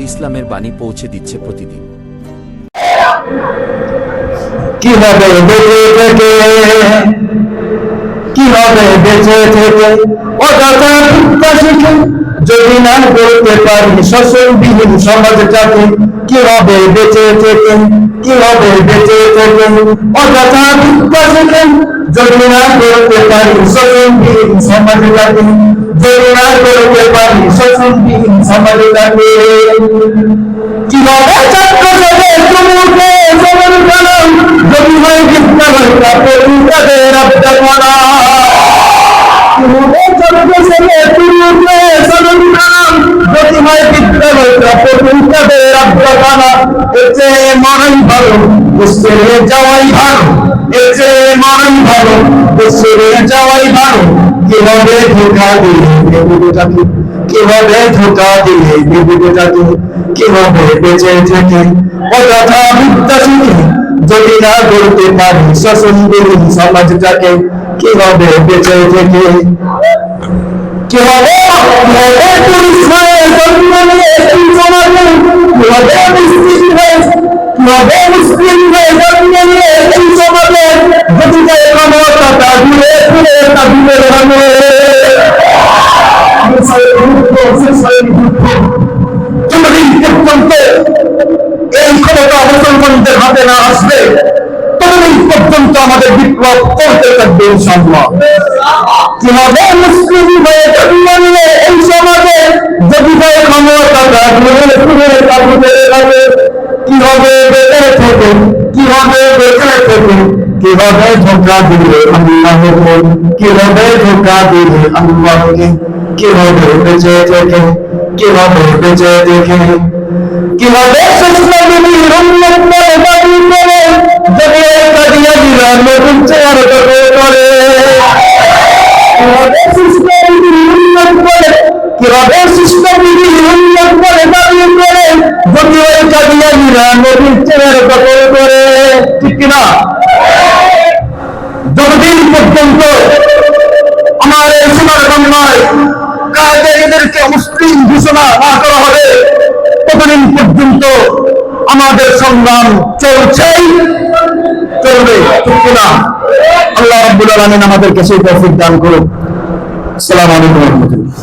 ইসলামের বাণী পৌঁছে দিচ্ছে প্রতিদিন। কিভাবে বেঁচে থেকে অযথা বিদ্যা শিখে যদি না করতে পারি শোষণবিহীন সমাজটাকে, কিভাবে বেঁচে থেকে অযথা বিদ্যা শিখে যদি না করতে পারি শোষণবিহীন সমাজটাকে, কিভাবে ছাত্র সমাজের প্রমুখে সমান কালাম যদি হয় বিদ্যালয়টা পড়ুন তাদের আবদানা, কিভাবে ছাত্র সমাজের প্রমুখে সমান কালাম যদি হয় বিদ্যালয়টা পড়ুন তাদের আবদানা। এর চেয়ে মরণ ভালো দেশে যাওয়াই ভালো, কিভাবে ধোঁকা দিলে বিবেকটাকে, কিভাবে বেঁচে থেকে অযথা বিদ্যা শিখে যদি না গড়তে পারি শোষণবিহীন সমাজটাকে, কিভাবে বেঁচে থেকে কিভাবে পুলিশ হয়ে জন্ম নিয়ে এই সমাজে, কিভাবে মুসলিম হয়ে জন্ম নিয়ে এই সমাজে যদি ক্ষমতাটা ঘুরে ফিরে তাদের হবে পর্যন্ত এই ক্ষমতা মুসলমানদের হাতে না আসবে ততদিন পর্যন্ত আমাদের বিপ্লব চলতে থাকবে ইনশাআল্লাহ। কিভাবে মুসলিম হয়ে জন্ম নিয়ে এই সমাজে যদি ক্ষমতাটা ঘুরে ফিরে তাদের হবে, কিভাবে বেঁচে থেকে কিভাবে ধোঁকা দিলে আল্লাহকে, কিভাবে বেঁচে থেকে কিভাবে সুস্বাদুর উন্নত করে দাবি করে যদি কাদিয়ানিরা নতুন চেয়ার দখল করে, কিভাবে সুস্বাদুর উন্নত করে দাবি করে যদি কাদিয়ানিরা নতুন চেয়ার দখল করে, ঠিক কিনা? যতদিন পর্যন্ত আমার এই সোনার বাংলায় কাদেরকে মুসলিম ঘোষণা না করা হবে ততদিন পর্যন্ত আমাদের সংগ্রাম চলবে, ঠিক কিনা? আল্লাহ রাব্বুল আলামিন আমাদেরকে সেই তৌফিক দান করুন। আসসালামু আলাইকুম ওয়া রাহমাতুল্লাহ।